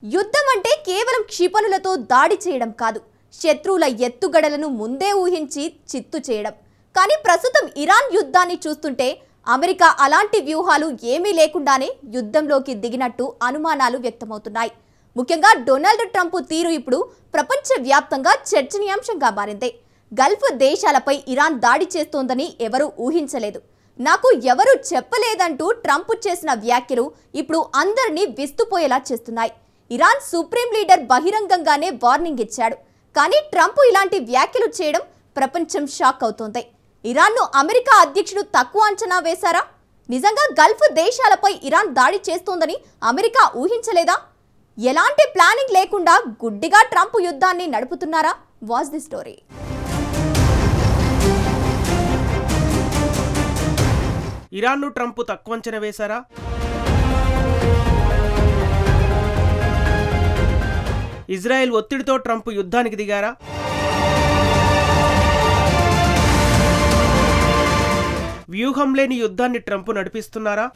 యుద్ధం అంటే కేవలం క్షిపణులతో దాడి చేయడం కాదు, శత్రువుల ఎత్తుగడలను ముందే ఊహించి చిత్తు చేయడం. కానీ ప్రస్తుతం ఇరాన్ యుద్ధాన్ని చూస్తుంటే అమెరికా అలాంటి వ్యూహాలు ఏమీ లేకుండానే యుద్ధంలోకి దిగినట్టు అనుమానాలు వ్యక్తమవుతున్నాయి. ముఖ్యంగా డొనాల్డ్ ట్రంప్ తీరు ఇప్పుడు ప్రపంచవ్యాప్తంగా చర్చనీయాంశంగా మారింది. గల్ఫ్ దేశాలపై ఇరాన్ దాడి చేస్తోందని ఎవరూ ఊహించలేదు. నాకు ఎవరూ చెప్పలేదంటూ ట్రంప్ చేసిన వ్యాఖ్యలు ఇప్పుడు అందరినీ విస్తుపోయేలా చేస్తున్నాయి. ఇరాన్ సుప్రీం లీడర్ బహిరంగంగానే వార్నింగ్ ఇచ్చాడు. కానీ ట్రంప్ ఇలాంటి వ్యాఖ్యలు చేయడం ప్రపంచం షాక్ అవుతోంది. ఇరాన్ను అమెరికా అధ్యక్షుడు తక్కువ అంచనా వేశారా? నిజంగా గల్ఫ్ దేశాలపై ఇరాన్ దాడి చేస్తోందని అమెరికా ఊహించలేదా? ఎలాంటి ప్లానింగ్ లేకుండా గుడ్డిగా ట్రంప్ యుద్ధాన్ని నడుపుతున్నారా? Watch the story. ఇరాన్ను ట్రంప్ తక్కువ అంచనా వేశారా? ఇజ్రాయెల్ ఒత్తిడితో ట్రంప్ యుద్ధానికి దిగారా? వ్యూహం లేని యుద్ధాన్ని ట్రంప్ నడిపిస్తున్నారా?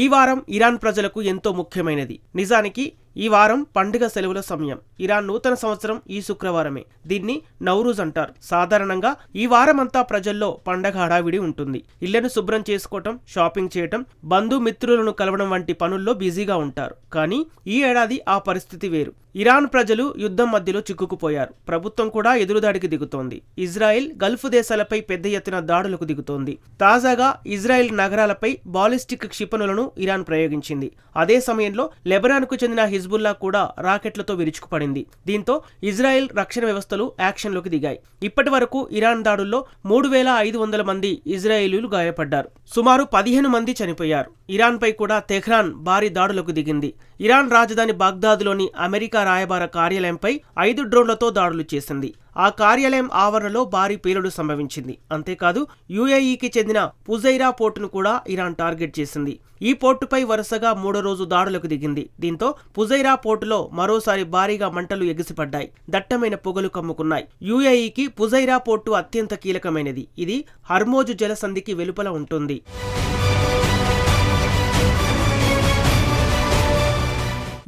ఈ వారం ఇరాన్ ప్రజలకు ఎంతో ముఖ్యమైనది. నిజానికి ఈ వారం పండుగ సెలవుల సమయం. ఇరాన్ నూతన సంవత్సరం ఈ శుక్రవారమే. దీన్ని నౌరూజ్ అంటారు. సాధారణంగా ఈ వారమంతా ప్రజల్లో పండగ హడావిడి ఉంటుంది. ఇళ్లను శుభ్రం చేసుకోవటం, షాపింగ్ చేయటం, బంధుమిత్రులను కలవడం వంటి పనుల్లో బిజీగా ఉంటారు. కానీ ఈ ఏడాది ఆ పరిస్థితి వేరు. ఇరాన్ ప్రజలు యుద్ధం మధ్యలో చిక్కుకుపోయారు. ప్రభుత్వం కూడా ఎదురుదాడికి దిగుతోంది. ఇజ్రాయెల్ గల్ఫ్ దేశాలపై పెద్ద ఎత్తున దాడులకు దిగుతోంది. తాజాగా ఇజ్రాయెల్ నగరాలపై బాలిస్టిక్ క్షిపణులను ఇరాన్ ప్రయోగించింది. అదే సమయంలో లెబనాన్కు చెందిన హిజ్బుల్లా కూడా రాకెట్లతో విరుచుకుపడింది. దీంతో ఇజ్రాయెల్ రక్షణ వ్యవస్థలు యాక్షన్లోకి దిగాయి. ఇప్పటి వరకు ఇరాన్ దాడుల్లో 3500 మంది ఇజ్రాయేలీలు గాయపడ్డారు. సుమారు 15 మంది చనిపోయారు. ఇరాన్పై కూడా తెహ్రాన్ భారీ దాడులకు దిగింది. ఇరాన్ రాజధాని బాగ్దాద్లోని అమెరికా రాయబార కార్యాలయంపై 5 డ్రోన్లతో దాడులు చేసింది. ఆ కార్యాలయం ఆవరణలో భారీ పేలుడు సంభవించింది. అంతేకాదు యుఏఈకి చెందిన పుజైరా పోర్టును కూడా ఇరాన్ టార్గెట్ చేసింది. ఈ పోర్టుపై వరుసగా 3వ రోజు దాడులకు దిగింది. దీంతో పుజైరా పోర్టులో మరోసారి భారీగా మంటలు ఎగిసిపడ్డాయి. దట్టమైన పొగలు కమ్ముకున్నాయి. యుఏఈకి పుజైరా పోర్టు అత్యంత కీలకమైనది. ఇది హర్మోజ్ జలసంధికి వెలుపల ఉంటుంది.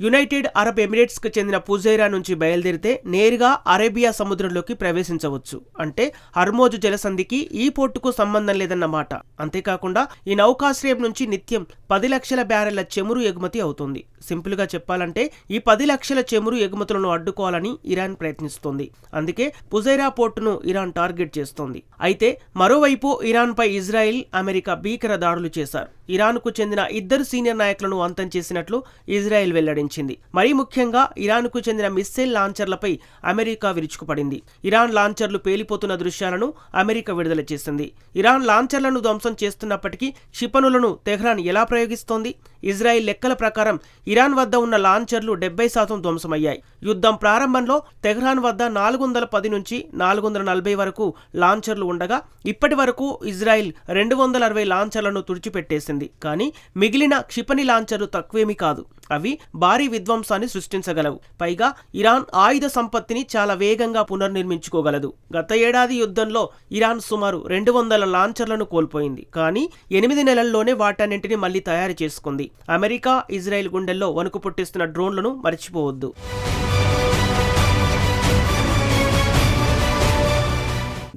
యునైటెడ్ అరబ్ ఎమిరేట్స్ కు చెందిన పుజైరా నుంచి బయలుదేరితే నేరుగా అరేబియా సముద్రంలోకి ప్రవేశించవచ్చు. అంటే హర్మోజు జలసంధికి ఈ పోర్టుకు సంబంధం లేదన్నమాట. అంతేకాకుండా ఈ నౌకాశ్రయం నుంచి నిత్యం 10 లక్షల బ్యారెళ్ల చమురు ఎగుమతి అవుతుంది. సింపుల్ గా చెప్పాలంటే ఈ 10 లక్షల చమురు ఎగుమతులను అడ్డుకోవాలని ఇరాన్ ప్రయత్నిస్తోంది. అందుకే పుజైరా పోర్టును ఇరాన్ టార్గెట్ చేస్తోంది. అయితే మరోవైపు ఇరాన్ పై ఇజ్రాయెల్, అమెరికా భీకర దాడులు చేశారు. ఇరాన్కు చెందిన 2 సీనియర్ నాయకులను అంతం చేసినట్లు ఇజ్రాయెల్ వెల్లడించింది. మరీ ముఖ్యంగా ఇరాన్కు చెందిన మిస్సైల్ లాంచర్లపై అమెరికా విరుచుకుపడింది. ఇరాన్ లాంచర్లు పేలిపోతున్న దృశ్యాలను అమెరికా విడుదల చేసింది. ఇరాన్ లాంచర్లను ధ్వంసం చేస్తున్నప్పటికీ క్షిపణులను తెహ్రాన్ ఎలా ప్రయోగిస్తోంది? ఇజ్రాయెల్ లెక్కల ప్రకారం ఇరాన్ వద్ద ఉన్న లాంచర్లు 70% ధ్వంసమయ్యాయి. యుద్ధం ప్రారంభంలో తెహ్రాన్ వద్ద 410 నుంచి 440 వరకు లాంచర్లు ఉండగా ఇప్పటి వరకు ఇజ్రాయెల్ 260 లాంచర్లను తుడిచిపెట్టేసింది. కానీ మిగిలిన క్షిపణి లాంచర్లు తక్కువేమీ కాదు. అవి భారీ విధ్వంసాన్ని సృష్టించగలవు. పైగా ఇరాన్ ఆయుధ సంపత్తిని చాలా వేగంగా పునర్నిర్మించుకోగలదు. గత ఏడాది యుద్ధంలో ఇరాన్ సుమారు 200 లాంచర్లను కోల్పోయింది. కానీ 8 నెలల్లోనే వాటన్నింటినీ మళ్లీ తయారు చేసుకుంది. అమెరికా, ఇజ్రాయెల్ గుండెల్లో వణుకు పుట్టిస్తున్న డ్రోన్లను మర్చిపోవద్దు.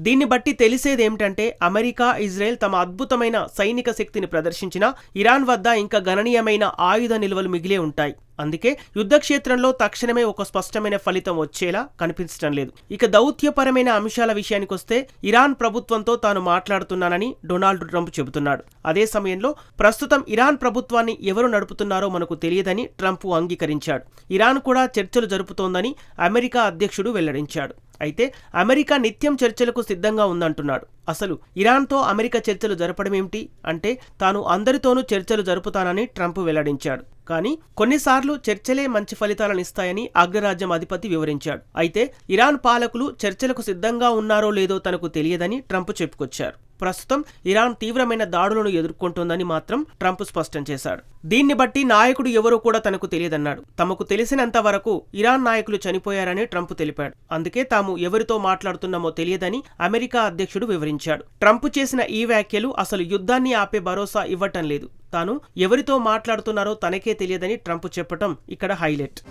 దీన్ని బట్టి తెలిసేదేమిటంటే అమెరికా, ఇజ్రాయెల్ తమ అద్భుతమైన సైనిక శక్తిని ప్రదర్శించినా ఇరాన్ వద్ద ఇంకా గణనీయమైన ఆయుధ నిల్వలు మిగిలే ఉంటాయి. అందుకే యుద్ధక్షేత్రంలో తక్షణమే ఒక స్పష్టమైన ఫలితం వచ్చేలా కనిపించడం లేదు. ఇక దౌత్యపరమైన అంశాల విషయానికొస్తే ఇరాన్ ప్రభుత్వంతో తాను మాట్లాడుతున్నానని డొనాల్డ్ ట్రంప్ చెబుతున్నాడు. అదే సమయంలో ప్రస్తుతం ఇరాన్ ప్రభుత్వాన్ని ఎవరు నడుపుతున్నారో మనకు తెలియదని ట్రంప్ అంగీకరించాడు. ఇరాన్ కూడా చర్చలు జరుపుతోందని అమెరికా అధ్యక్షుడు వెల్లడించాడు. అయితే అమెరికా నిత్యం చర్చలకు సిద్ధంగా ఉందంటున్నాడు. అసలు ఇరాన్తో అమెరికా చర్చలు జరపడమేమిటి అంటే తాను అందరితోనూ చర్చలు జరుపుతానని ట్రంప్ వెల్లడించాడు. కానీ కొన్నిసార్లు చర్చలే మంచి ఫలితాలను ఇస్తాయని అగ్రరాజ్యం అధిపతి వివరించాడు. అయితే ఇరాన్ పాలకులు చర్చలకు సిద్ధంగా ఉన్నారో లేదో తనకు తెలియదని ట్రంప్ చెప్పుకొచ్చారు. ప్రస్తుతం ఇరాన్ తీవ్రమైన దాడులను ఎదుర్కొంటోందని మాత్రం ట్రంప్ స్పష్టం చేశాడు. దీన్ని బట్టి నాయకుడు ఎవరో కూడా తనకు తెలియదన్నాడు. తమకు తెలిసినంత వరకు ఇరాన్ నాయకులు చనిపోయారని ట్రంప్ తెలిపాడు. అందుకే తాము ఎవరితో మాట్లాడుతున్నామో తెలియదని అమెరికా అధ్యక్షుడు వివరించాడు. ట్రంప్ చేసిన ఈ వ్యాఖ్యలు అసలు యుద్ధాన్ని ఆపే భరోసా ఇవ్వటం లేదు. తాను ఎవరితో మాట్లాడుతున్నారో తనకే తెలియదని ట్రంప్ చెప్పటం ఇక్కడ హైలైట్.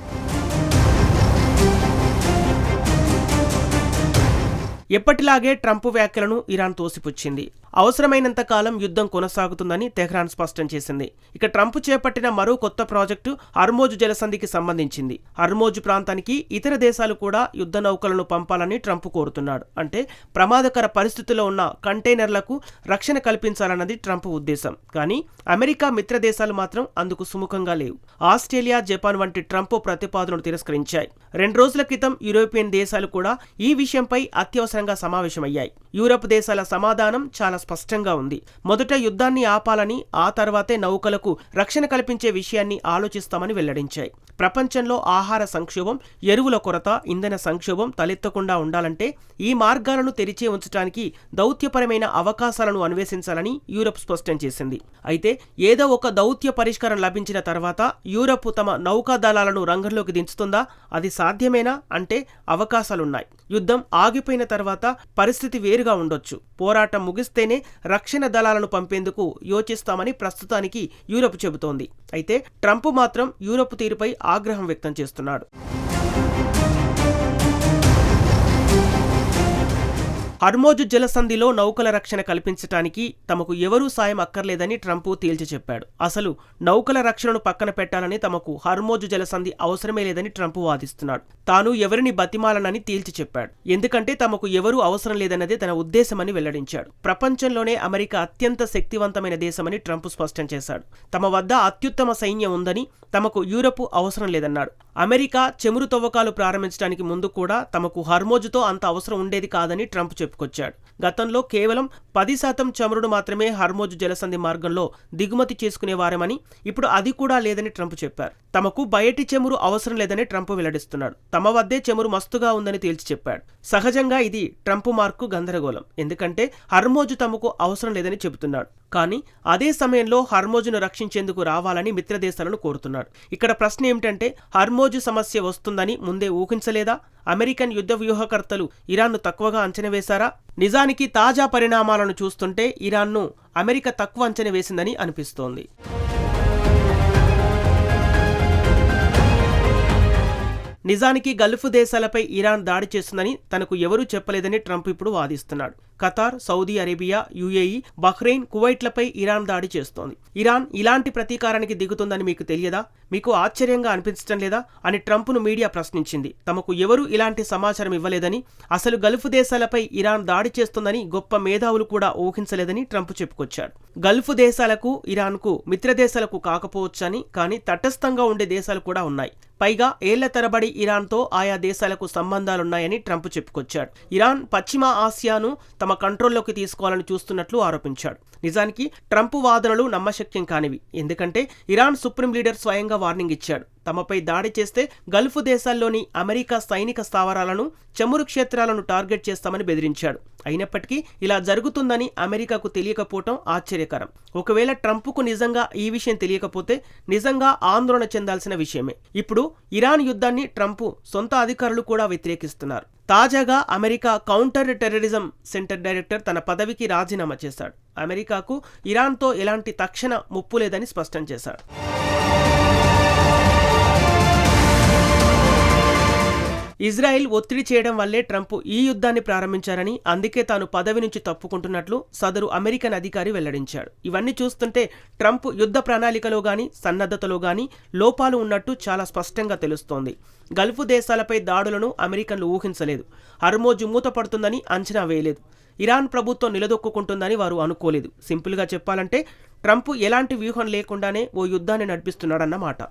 ఎప్పటిలాగే ట్రంప్ వ్యాఖ్యలను ఇరాన్ తోసిపుచ్చింది. అవసరమైనంత కాలం యుద్ధం కొనసాగుతుందని తెహ్రాన్ స్పష్టం చేసింది. ఇక ట్రంప్ చేపట్టిన మరో కొత్త ప్రాజెక్టు హర్మోజ్ జలసంధికి సంబంధించింది. హర్మోజ్ ప్రాంతానికి ఇతర దేశాలు కూడా యుద్ధ నౌకలను పంపాలని ట్రంప్ కోరుతున్నాడు. అంటే ప్రమాదకర పరిస్థితుల్లో ఉన్న కంటైనర్లకు రక్షణ కల్పించాలన్నది ట్రంప్ ఉద్దేశం. కానీ అమెరికా మిత్ర దేశాలు మాత్రం అందుకు సుముఖంగా లేవు. ఆస్ట్రేలియా, జపాన్ వంటి ట్రంప్ ప్రతిపాదనలు తిరస్కరించాయి. 2 రోజుల క్రితం యూరోపియన్ దేశాలు కూడా ఈ విషయంపై అత్యవసరంగా సమావేశమయ్యాయి. యూరప్ దేశాల సమాధానం చాలా స్పష్టంగా ఉంది. మొదట యుద్ధాన్ని ఆపాలని, ఆ తర్వాతే నౌకలకు రక్షణ కల్పించే విషయాన్ని ఆలోచిస్తామని వెల్లడించాయి. ప్రపంచంలో ఆహార సంక్షోభం, ఎరువుల కొరత, ఇంధన సంక్షోభం తలెత్తకుండా ఉండాలంటే ఈ మార్గాలను తెరిచే ఉంచడానికి దౌత్యపరమైన అవకాశాలను అన్వేషించాలని యూరప్ స్పష్టం చేసింది. అయితే ఏదో ఒక దౌత్య పరిష్కారం లభించిన తర్వాత యూరప్ తమ నౌకా దళాలను రంగంలోకి దించుతుందా? అది సాధ్యమేనా అంటే అవకాశాలున్నాయి. యుద్ధం ఆగిపోయిన తర్వాత పరిస్థితి వేరుగా ఉండొచ్చు. పోరాటం ముగిస్తేనే రక్షణ దళాలను పంపేందుకు యోచిస్తామని ప్రస్తుతానికి యూరప్ చెబుతోంది. అయితే ట్రంప్ మాత్రం యూరప్ తీరుపై ఆగ్రహం వ్యక్తం చేస్తున్నాడు. హర్మోజ్ జలసంధిలో నౌకల రక్షణ కల్పించడానికి తమకు ఎవరూ సాయం అక్కర్లేదని ట్రంప్ తేల్చి చెప్పాడు. అసలు నౌకల రక్షణను పక్కన పెట్టాలని తమకు హర్మోజ్ జలసంధి అవసరమే లేదని ట్రంప్ వాదిస్తున్నాడు. తాను ఎవరిని బతిమాలనని తేల్చి చెప్పాడు. ఎందుకంటే తమకు ఎవరూ అవసరం లేదన్నదే తన ఉద్దేశమని వెల్లడించాడు. ప్రపంచంలోనే అమెరికా అత్యంత శక్తివంతమైన దేశమని ట్రంప్ స్పష్టం చేశాడు. తమ వద్ద అత్యుత్తమ సైన్యం ఉందని, తమకు యూరప్ అవసరం లేదన్నాడు. అమెరికా చమురు తవ్వకాలు ప్రారంభించడానికి ముందు కూడా తమకు హర్మోజ్తో అంత అవసరం ఉండేది కాదని ట్రంప్ చెప్పుకొచ్చాడు. గతంలో కేవలం 10% చమురును మాత్రమే హర్మోజ్ జలసంధి మార్గంలో దిగుమతి చేసుకునేవారమని, ఇప్పుడు అది కూడా లేదని ట్రంప్ చెప్పారు. తమకు బయటి చమురు అవసరం లేదని ట్రంప్ వెల్లడిస్తున్నాడు. తమ వద్దే చమురు మస్తుగా ఉందని తేల్చి చెప్పాడు. సహజంగా ఇది ట్రంప్ మార్కు గందరగోళం. ఎందుకంటే హర్మోజ్ తమకు అవసరం లేదని చెబుతున్నాడు. కానీ అదే సమయంలో హర్మోజ్ను రక్షించేందుకు రావాలని మిత్రదేశాలను కోరుతున్నాడు. ఇక్కడ ప్రశ్న ఏమిటంటే హర్మోజ్ సమస్య వస్తుందని ముందే ఊహించలేదా? అమెరికన్ యుద్ధ వ్యూహకర్తలు ఇరాన్ను తక్కువగా అంచనా వేశారా? నిజానికి తాజా పరిణామాలను చూస్తుంటే ఇరాన్ను అమెరికా తక్కువ అంచనా వేసిందని అనిపిస్తోంది. నిజానికి గల్ఫ్ దేశాలపై ఇరాన్ దాడి చేస్తుందని తనకు ఎవరూ చెప్పలేదని ట్రంప్ ఇప్పుడు వాదిస్తున్నాడు. Qatar, Saudi Arabia, UAE, Bahrain, కువైట్లపై ఇరాన్ దాడి చేస్తోంది. ఇరాన్ ఇలాంటి ప్రతీకారానికి దిగుతుందని మీకు తెలియదా? మీకు ఆశ్చర్యంగా అనిపించడం లేదా అని ట్రంప్ను మీడియా ప్రశ్నించింది. తమకు ఎవరూ ఇలాంటి సమాచారం ఇవ్వలేదని, అసలు గల్ఫ్ దేశాలపై ఇరాన్ దాడి చేస్తుందని గొప్ప మేధావులు కూడా ఊహించలేదని ట్రంప్ చెప్పుకొచ్చాడు. గల్ఫ్ దేశాలకు, ఇరాన్కు మిత్రదేశాలకు కాకపోవచ్చని, కానీ తటస్థంగా ఉండే దేశాలు కూడా ఉన్నాయి. పైగా ఏళ్ల తరబడి ఇరాన్తో ఆయా దేశాలకు సంబంధాలున్నాయని ట్రంప్ చెప్పుకొచ్చాడు. ఇరాన్ పశ్చిమ ఆసియాను తమ కంట్రోల్లోకి తీసుకోవాలని చూస్తున్నట్లు ఆరోపించాడు. నిజానికి ట్రంప్ వాదనలు నమ్మశక్యం కానివి. ఎందుకంటే ఇరాన్ సుప్రీం లీడర్ స్వయంగా వార్నింగ్ ఇచ్చాడు. తమపై దాడి చేస్తే గల్ఫ్ దేశాల్లోని అమెరికా సైనిక స్థావరాలను, చమురు క్షేత్రాలను టార్గెట్ చేస్తామని బెదిరించాడు. అయినప్పటికీ ఇలా జరుగుతుందని అమెరికాకు తెలియకపోవటం ఆశ్చర్యకరం. ఒకవేళ ట్రంప్కు నిజంగా ఈ విషయం తెలియకపోతే నిజంగా ఆందోళన చెందాల్సిన విషయమే. ఇప్పుడు ఇరాన్ యుద్ధాన్ని ట్రంప్ సొంత అధికారులు కూడా వ్యతిరేకిస్తున్నారు. తాజాగా America counter terrorism centre director తన పదవికి రాజీనామా చేశాడు. అమెరికాకు ఇరాన్తో ఎలాంటి తక్షణ ముప్పు లేదని స్పష్టం చేశాడు. ఇజ్రాయెల్ ఒత్తిడి చేయడం వల్లే ట్రంప్ ఈ యుద్ధాన్ని ప్రారంభించారని, అందుకే తాను పదవి నుంచి తప్పుకుంటున్నట్లు సదరు అమెరికన్ అధికారి వెల్లడించాడు. ఇవన్నీ చూస్తుంటే ట్రంప్ యుద్ధ ప్రణాళికలో గానీ, సన్నద్ధతలో గానీ లోపాలు ఉన్నట్టు చాలా స్పష్టంగా తెలుస్తోంది. గల్ఫ్ దేశాలపై దాడులను అమెరికన్లు ఊహించలేదు. హర్మోజ్ మూతపడుతుందని అంచనా వేయలేదు. ఇరాన్ ప్రభుత్వం నిలదొక్కుంటుందని వారు అనుకోలేదు. సింపుల్గా చెప్పాలంటే ట్రంప్ ఎలాంటి వ్యూహం లేకుండానే ఓ యుద్ధాన్ని నడిపిస్తున్నాడన్నమాట.